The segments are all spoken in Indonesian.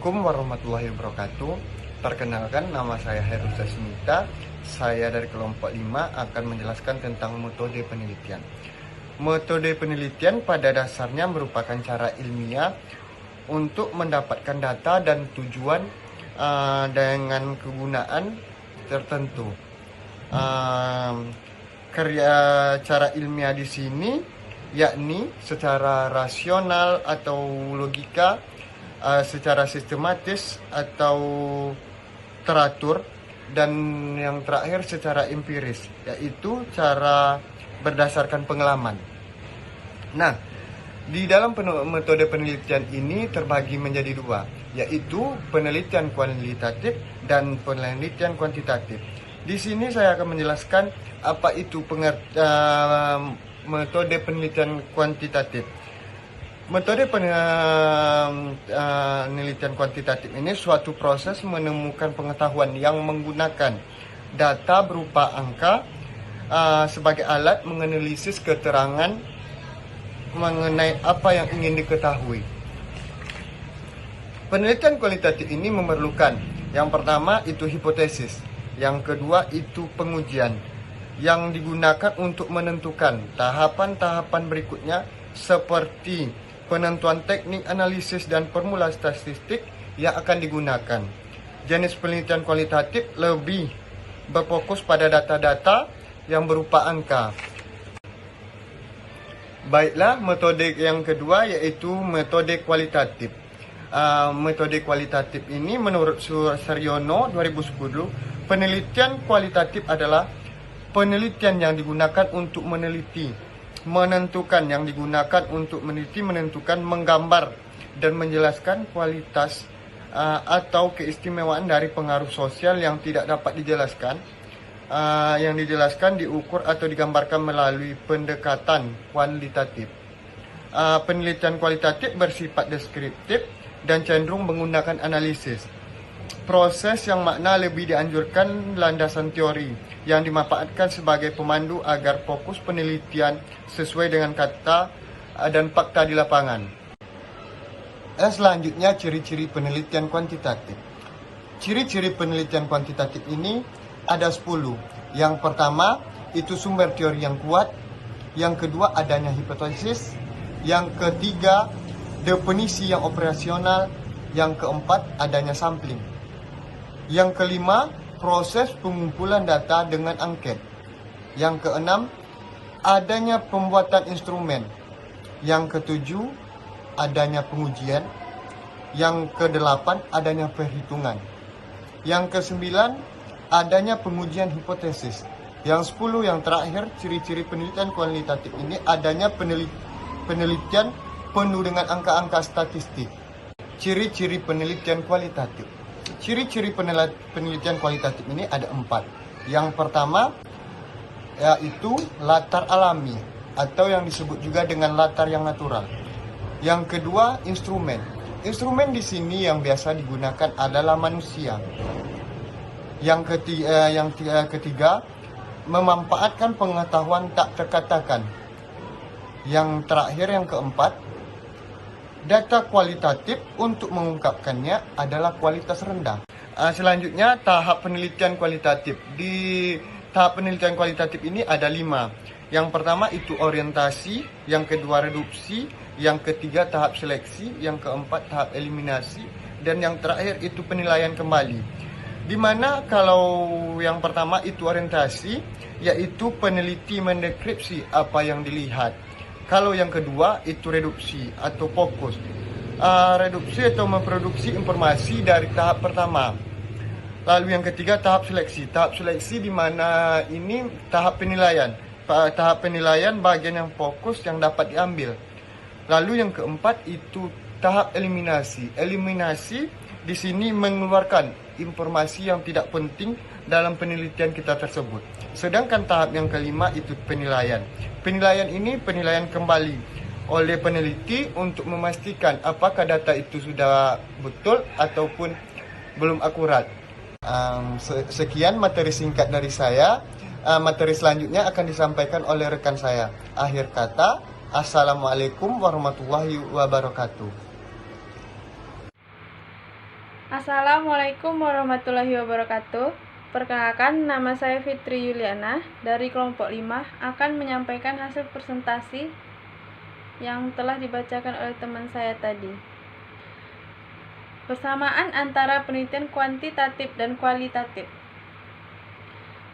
Assalamualaikum warahmatullahi wabarakatuh. Perkenalkan, nama saya Heru Sasmita. Saya dari kelompok 5 akan menjelaskan tentang metode penelitian. Metode penelitian pada dasarnya merupakan cara ilmiah untuk mendapatkan data dan tujuan dengan kegunaan tertentu. Cara ilmiah di sini yakni secara rasional atau logika, secara sistematis atau teratur, dan yang terakhir secara empiris, yaitu cara berdasarkan pengalaman. Nah, di dalam metode penelitian ini terbagi menjadi dua, yaitu penelitian kualitatif dan penelitian kuantitatif. Di sini saya akan menjelaskan apa itu metode penelitian kuantitatif. Metode penelitian kuantitatif ini suatu proses menemukan pengetahuan yang menggunakan data berupa angka sebagai alat menganalisis keterangan mengenai apa yang ingin diketahui. Penelitian kualitatif ini memerlukan, yang pertama itu hipotesis, yang kedua itu pengujian, yang digunakan untuk menentukan tahapan-tahapan berikutnya seperti penentuan teknik analisis dan formula statistik yang akan digunakan. Jenis penelitian kualitatif lebih berfokus pada data-data yang berupa angka. Baiklah, metode yang kedua yaitu metode kualitatif. Metode kualitatif ini menurut Suryono 2010, penelitian kualitatif adalah penelitian yang digunakan untuk meneliti, menentukan, menggambar dan menjelaskan kualitas atau keistimewaan dari pengaruh sosial yang tidak dapat dijelaskan, diukur atau digambarkan melalui pendekatan kualitatif. Penelitian kualitatif bersifat deskriptif dan cenderung menggunakan analisis. Proses yang makna lebih dianjurkan landasan teori yang dimanfaatkan sebagai pemandu agar fokus penelitian sesuai dengan kata dan fakta di lapangan. Selanjutnya, ciri-ciri penelitian kuantitatif. Ciri-ciri penelitian kuantitatif ini ada 10. Yang pertama, itu sumber teori yang kuat. Yang kedua, adanya hipotesis. Yang ketiga, definisi yang operasional. Yang keempat, adanya sampling. Yang kelima, proses pengumpulan data dengan angket. Yang keenam, adanya pembuatan instrumen. Yang ketujuh, adanya pengujian. Yang kedelapan, adanya perhitungan. Yang kesembilan, adanya pengujian hipotesis. Yang 10, yang terakhir, ciri-ciri penelitian kualitatif ini adanya penelitian penuh dengan angka-angka statistik. Ciri-ciri penelitian kualitatif. Ciri-ciri penelitian kualitatif ini ada 4. Yang pertama yaitu latar alami atau yang disebut juga dengan latar yang natural. Yang kedua, instrumen. Instrumen di sini yang biasa digunakan adalah manusia. Yang ketiga, memanfaatkan pengetahuan tak terkatakan. Yang terakhir, yang keempat, data kualitatif untuk mengungkapkannya adalah kualitas rendah. Selanjutnya, tahap penelitian kualitatif. Di tahap penelitian kualitatif ini ada 5. Yang pertama itu orientasi, yang kedua reduksi, yang ketiga tahap seleksi, yang keempat tahap eliminasi, dan yang terakhir itu penilaian kembali. Di mana kalau yang pertama itu orientasi, yaitu peneliti mendeskripsi apa yang dilihat. Kalau yang kedua itu reduksi atau fokus. Reduksi atau memproduksi informasi dari tahap pertama. Lalu yang ketiga tahap seleksi. Tahap seleksi di mana ini tahap penilaian. Tahap penilaian bagian yang fokus yang dapat diambil. Lalu yang keempat itu tahap eliminasi. Eliminasi di sini mengeluarkan informasi yang tidak penting dalam penelitian kita tersebut. Sedangkan tahap yang kelima itu penilaian. Penilaian ini penilaian kembali oleh peneliti untuk memastikan apakah data itu sudah betul ataupun belum akurat. Sekian materi singkat dari saya. Materi selanjutnya akan disampaikan oleh rekan saya. Akhir kata, Assalamualaikum warahmatullahi wabarakatuh. Assalamualaikum warahmatullahi wabarakatuh. Perkenalkan, nama saya Fitri Yuliana dari kelompok 5 akan menyampaikan hasil presentasi yang telah dibacakan oleh teman saya tadi. Persamaan antara penelitian kuantitatif dan kualitatif.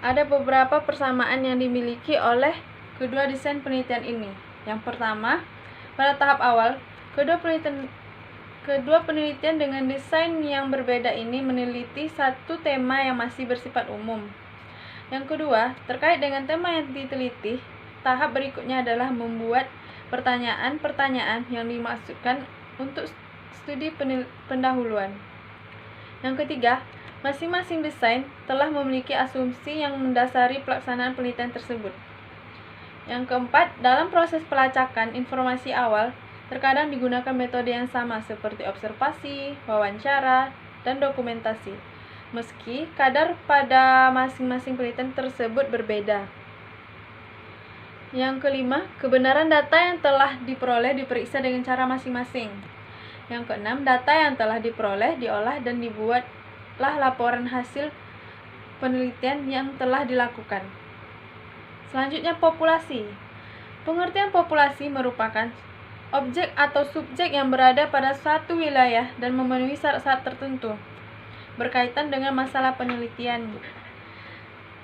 Ada beberapa persamaan yang dimiliki oleh kedua desain penelitian ini. Yang pertama, pada tahap awal, kedua penelitian dengan desain yang berbeda ini meneliti satu tema yang masih bersifat umum. Yang kedua, terkait dengan tema yang diteliti, tahap berikutnya adalah membuat pertanyaan-pertanyaan yang dimaksudkan untuk studi pendahuluan. Yang ketiga, masing-masing desain telah memiliki asumsi yang mendasari pelaksanaan penelitian tersebut. Yang keempat, dalam proses pelacakan informasi awal, terkadang digunakan metode yang sama seperti observasi, wawancara, dan dokumentasi, meski kadar pada masing-masing penelitian tersebut berbeda. Yang kelima, kebenaran data yang telah diperoleh diperiksa dengan cara masing-masing. Yang keenam, data yang telah diperoleh diolah dan dibuatlah laporan hasil penelitian yang telah dilakukan. Selanjutnya, populasi. Pengertian populasi merupakan objek atau subjek yang berada pada suatu wilayah dan memenuhi syarat-syarat tertentu berkaitan dengan masalah penelitian.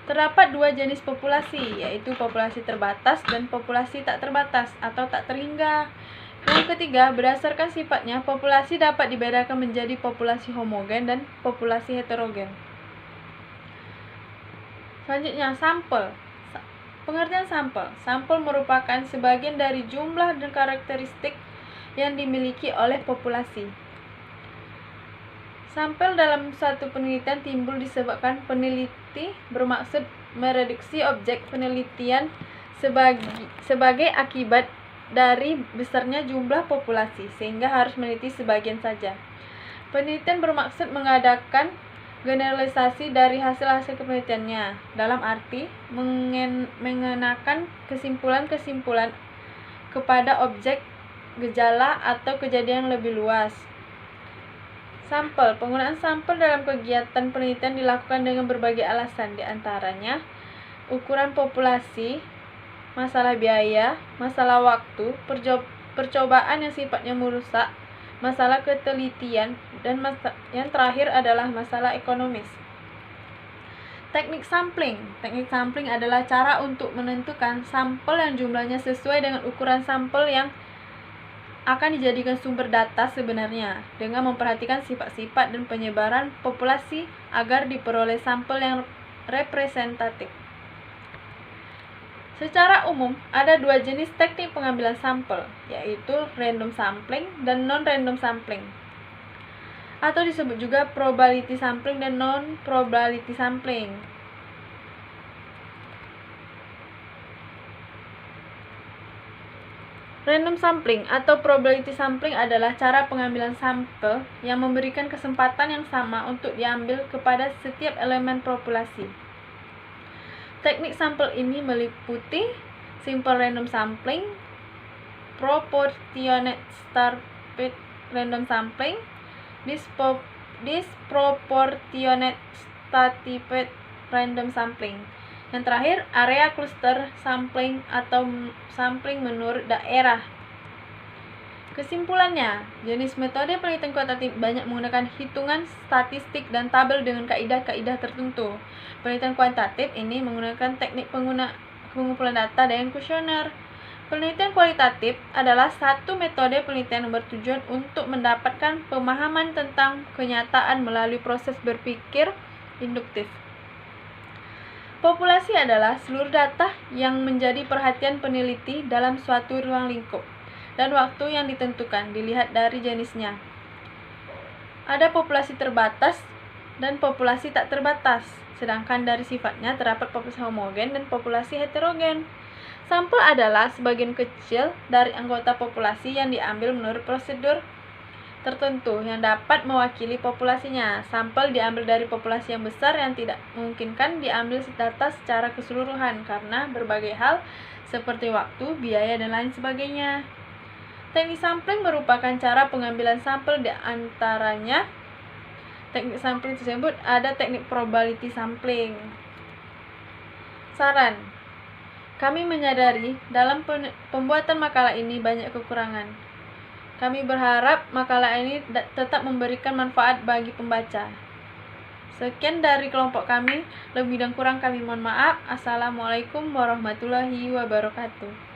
Terdapat dua jenis populasi, yaitu populasi terbatas dan populasi tak terbatas atau tak terhingga. Yang ketiga, berdasarkan sifatnya, populasi dapat dibedakan menjadi populasi homogen dan populasi heterogen. Selanjutnya, sampel. Pengertian sampel. Sampel merupakan sebagian dari jumlah dan karakteristik yang dimiliki oleh populasi. Sampel dalam suatu penelitian timbul disebabkan peneliti bermaksud mereduksi objek penelitian sebagai akibat dari besarnya jumlah populasi, sehingga harus meneliti sebagian saja. Penelitian bermaksud mengadakan generalisasi dari hasil-hasil penelitiannya, dalam arti mengenakan kesimpulan-kesimpulan kepada objek, gejala, atau kejadian yang lebih luas. Sampel. Penggunaan sampel dalam kegiatan penelitian dilakukan dengan berbagai alasan, di antaranya ukuran populasi, masalah biaya, masalah waktu, percobaan yang sifatnya merusak, masalah ketelitian, dan yang terakhir adalah masalah ekonomis. Teknik sampling. Teknik sampling adalah cara untuk menentukan sampel yang jumlahnya sesuai dengan ukuran sampel yang akan dijadikan sumber data sebenarnya, dengan memperhatikan sifat-sifat dan penyebaran populasi agar diperoleh sampel yang representatif. Secara umum, ada dua jenis teknik pengambilan sampel, yaitu random sampling dan non-random sampling, atau disebut juga probability sampling dan non-probability sampling. Random sampling atau probability sampling adalah cara pengambilan sampel yang memberikan kesempatan yang sama untuk diambil kepada setiap elemen populasi. Teknik sampel ini meliputi simple random sampling, proportionate started random sampling, disproportionate stratified random sampling. Yang terakhir, area cluster sampling atau sampling menurut daerah. Kesimpulannya, jenis metode penelitian kuantitatif banyak menggunakan hitungan statistik dan tabel dengan kaidah-kaidah tertentu. Penelitian kuantitatif ini menggunakan teknik pengumpulan data dengan kuesioner. Penelitian kualitatif adalah satu metode penelitian yang bertujuan untuk mendapatkan pemahaman tentang kenyataan melalui proses berpikir induktif. Populasi adalah seluruh data yang menjadi perhatian peneliti dalam suatu ruang lingkup dan waktu yang ditentukan dilihat dari jenisnya. Ada populasi terbatas dan populasi tak terbatas, sedangkan dari sifatnya terdapat populasi homogen dan populasi heterogen. Sampel adalah sebagian kecil dari anggota populasi yang diambil menurut prosedur tertentu yang dapat mewakili populasinya. Sampel diambil dari populasi yang besar yang tidak memungkinkan diambil data secara keseluruhan karena berbagai hal seperti waktu, biaya, dan lain sebagainya. Teknik sampling merupakan cara pengambilan sampel, di antaranya teknik sampling tersebut ada teknik probability sampling. Saran. Kami menyadari dalam pembuatan makalah ini banyak kekurangan. Kami berharap makalah ini tetap memberikan manfaat bagi pembaca. Sekian dari kelompok kami, lebih dan kurang kami mohon maaf. Assalamualaikum warahmatullahi wabarakatuh.